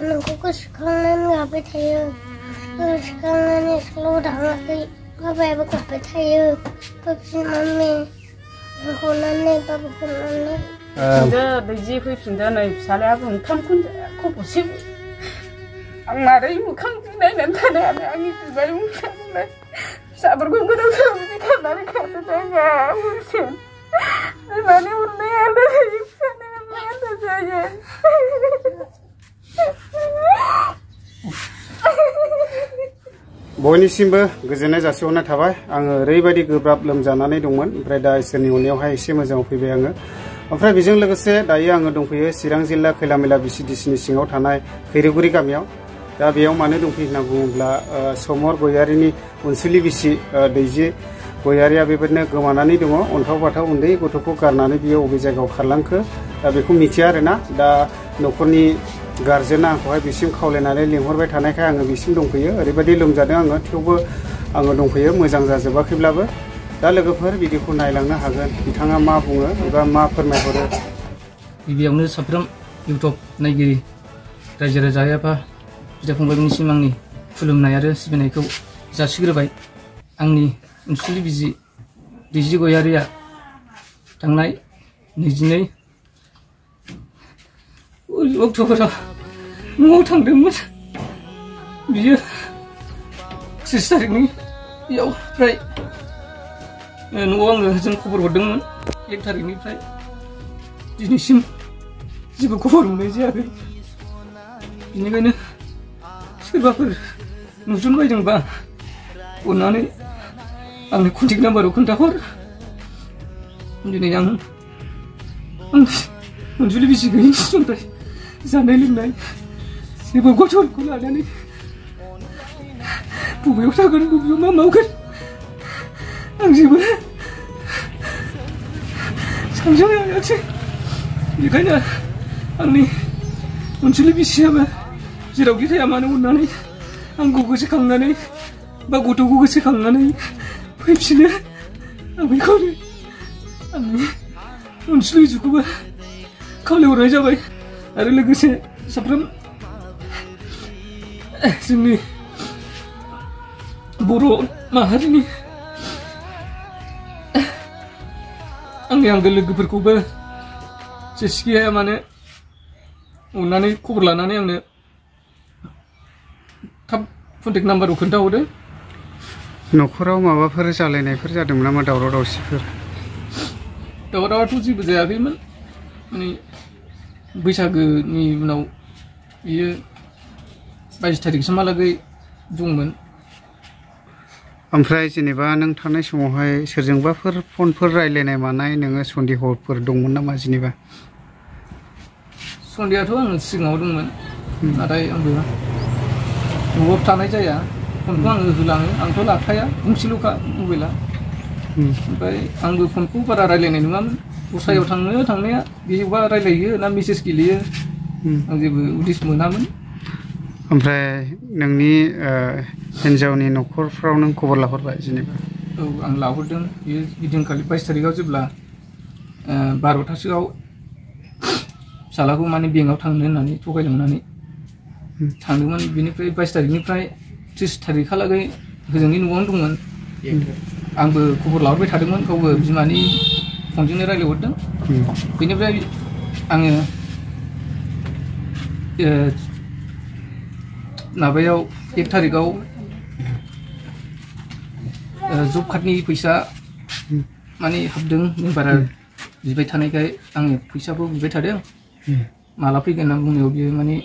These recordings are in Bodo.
नोंखौ गोसोखांनानै गाबबाय थायो गोसोखांनानै स्कुलाव थाङाखै बाबायाबो गाबबाय थायो पापि माम्मि हरनानै बाबाखौ हरनानै फिनदो दैजि फैफिनदो नै फिसालायाबो ओंखामखौनो खब'से आं मारै मोखां नायनानै थानो हानो आंनि बिबार मोखांलाय फिसाफोरखौ गोदाव सोराव बिदि खालामनानै खालामदो आङो हरसेन माने हरनाया आलादा जायो फिसानाया आलादा जायो बयनिसिमबो गोजोननाय जासिहरनाय थाबाय आङो ओरैबायदि गोब्राब लोमजानानै दंमोन ओमफ्राय दा इसोरनि अननायावहाय एसे मोजाङाव फैबाय आङो ओमफ्राय बेजों लोगोसे दायो आङो दंफैयो चिरां जिल्ला खैलामैला बिसिडिसिनि सिङाव थानाय खैरोगुरि गामियाव दा बेयाव मानो दंफैयो होनना बुङोब्ला समर गयारिनि अनसुलि बिसि दैजि गयारिया बेबायदिनो गोमानानै दङ अन्थाव बाथाव उन्दै गथ'खौ गारनानै बियो अबे जायगायाव खारलांखो दा बेखौ मिथिया आरोना दा न'खरनि गार्जेना आंखौहाय बिसिम खावलायनानै लिंहरबाय थानायखाय आङो बिसिम दंफैयो ओरैबायदि लोमजादों आङो थेवबो आङो दंफैयो मोजां जाजोबाखैब्लाबो दा लोगोफोर भिडिअखौ नायलांनो हागोन बिथाङा मा बुङो एबा मा फोरमायहरो गिबियावनो साफ्रोम इउटुब नायगिरि रायजो राजायाबा बिदा फंबायमोननिसिम आंनि खुलुमनाय आरो सिबिनायखौ जासिग्रोबाय आंनि अनसुलि बिसि दैजि गयारिया थांनाय 22 अक्ट'बराव न'आव थांदोंमोन बियो 30 तारिखनि याव फ्राय न'आव आङो जों खबर हरदोंमोन 1 तारिखनिफ्राय दिनैसिम जेबो खबर मोननाय जायाखै बेनिखायनो सोरबाफोर नुसनबायदोंबा अननानै आंनि कन्टेक्ट नाम्बाराव खोन्थाहर दिनै आं अनसुलि बिसि गैयिनि समनिफ्राय जानाय लोंनाय जेबो गथ'खौ लानानै बबेयाव थागोन बबेयाव मा मावगोन आं जेबो सानस'नो हायासै बेखायनो आंनि अनसुलि बिसियाबो जेरावखि थाया मानो अननानै आंखौ गोसोखांनानै बा गथ'खौ गोसोखांनानै फैफिनो आं बेखौनो आंनि अनसुलि बिसिखौबो खावलायहरनाय जाबाय आरो लोगोसे साफ्रोम जोंनि बर' माहारिनि आंनि आंगो लोगोफोरखौबो जेसेखि हाया मानो अननानै खबर लानानै आंनो थाब कन्टेक्ट नाम्बाराव खोन्थाहरदो न'खराव माबाफोर जालायनायफोर जादोंमोन नामा दावराव दावसिफोर दावरावाथ' जेबो जायाखैमोन माने बैसागोनि उनाव बियो 22 तारिखसिमहालागै दंमोन ओमफ्राय जेनेबा नों थानाय समावहाय सोरजोंबाफोर फनफोर रायलायनाय मानाय नोङो सन्देहफोर दंमोन नामा जेनेबा सन्देहाथ' आङो सिगाङाव दंमोन नाथाय आंबो न'आव थानाय जाया फनखौ आङो होलाङो आंथ' लाखाया गंसेल'खा मबाइला ओमफ्राय आंबो फनखौ बारा रायलायनाय नङामोन दस्रायाव थांनाया बेयावबा रायलायो ना मेसेज गेलेयो आं जेबो उदिस मोनामोन ओमफ्राय नोंनि हिन्जावनि न'खरफ्राव नों खबर लाहरबाय जेनेबा औ आं लाहरदों बेयो इदिनखालि 22 तारिखआव जेब्ला 12थासोआव फिसालाखौ माने बेंकआव थांनो होननानै थगायलांनानै थांदोंमोन बेनिफ्राय 22 तारिखनिफ्राय 30 तारिखहालागै होजोंनि न'आवनो दंमोन आंबो खबर लाहरबाय थादोंमोन गावबो बिमानि फनजोंनो रायलायहरदों बेनिफ्राय आङो माबायाव 1 तारिखआव जब कार्डनि फैसा माने हाबदों मेम्बारा बिबाय थानायखाय आङो फैसाखौ बिबाय थादों माला फैगोन होनना बुंनायाव बियो माने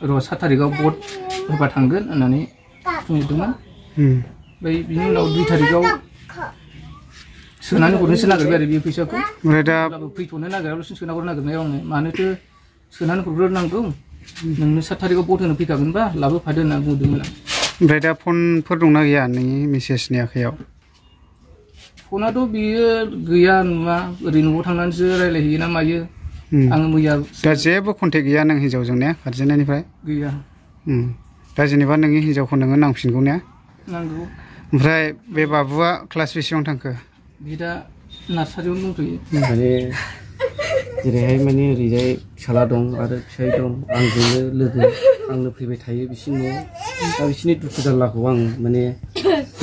र' 7 तारिखआव भट होबा थांगोन होननानै बुंदोंमोन ओमफ्राय बिनि उनाव 2 तारिखआव सोनानै हरनोसो नागिरबाय आरो बे फैसाखौ ओमफ्राय दा फैथ'नो नागिरालासिनो सोना हरनो नागिरनायाव आङो मानोथो सोनानै हरग्रोनांगौ नोंनो 7 तारिखआव भट होनो फैखागोनबा लाबोफादो होनना बुंदोंमोन आं ओमफ्राय दा फनफोर दंना गैया नोंनि मिसेसनि आखायाव फनाथ' बियो गैया नुवा ओरै न'आव थांनानैसो रायलायहैयो ना मायो आङो मैया दा जेबो कन्टेक्ट गैया नों हिन्जावजों ने गारजेननायनिफ्राय गैया दा जेनेबा नोंनि हिन्जावखौ नोङो नांफिनगौ ने नांगौ ओमफ्राय बे बाबुआ क्लास बेसेबां थांखो बि दा नार्सारियावनो दंथ'यो माने जेरैहाय माने ओरैजाय फिसाला दं आरो फिसाय दं आंजोंनो लोगो आंनो फैबाय थायो बिसिनि न'आव दा बिसिनि दुखु जारलाखौ आं माने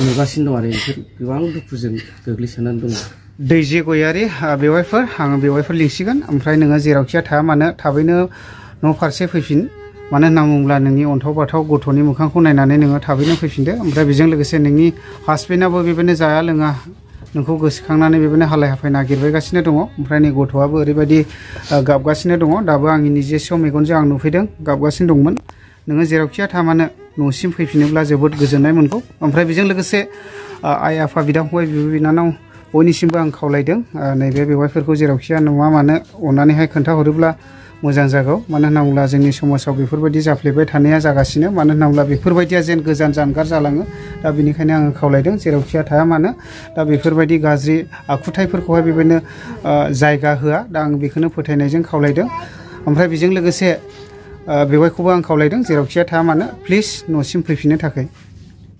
नुगासिनो दं आरो बिसोर गोबां दुखुजों गोग्लैसोनानै दं दैजि गयारि बेवाइफोर आङो बेवाइफोर लिंसिगोन ओमफ्राय नोङो जेरावखिया थाया मानो थाबैनो न' फारसे फैफिन मानो होनना बुङोब्ला नोंनि अन्थाव बाथाव गथ'नि मोखांखौ नायनानै नोङो थाबैनो फैफिनदो ओमफ्राय बेजों लोगोसे नोंनि हासबेन्डआबो बेबायदिनो जाया लोङा नोंखौ गोसोखांनानै बेबायदिनो हालाय हाफाय नागिरबायगासिनो दङ ओमफ्राय नै गथ'आबो ओरैबायदि गाबगासिनो दङ दाबो आंनि निजेस्व मेगनजों आं नुफैदों गाबगासिनो दंमोन नोङो जेरावखिया थाया मानो न'सिम फैफिनोब्ला जोबोद गोजोननाय मोनगौ ओमफ्राय बेजों लोगोसे आइ आफा बिदा फंबाय बिब' बिनानाव बयनिसिमबो आं खावलायदों नैबे बेवाइफोरखौ जेरावखिया नङा मानो अननानैहाय खोन्थाहरोब्ला मोजां जागौ मानो होनना बुङोब्ला जोंनि समाजाव बेफोरबायदि जाफ्लेबाय थानाया जागासिनो मानो होनना बुङोब्ला बेफोरबायदिया जेन गोजान जानगार जालाङो दा बेनिखायनो आङो खावलायदों जेरावखिया थाया मानो दा बेफोरबायदि गाज्रि आखुथायफोरखौहाय बेबायदिनो जायगा होआ दा आं बेखौनो फोथायनायजों खावलायदों ओमफ्राय बेजों लोगोसे बेवाइखौबो आं खावलायदों जेरावखिया थाया मानो प्लिज न'सिम फैफिननो थाखाय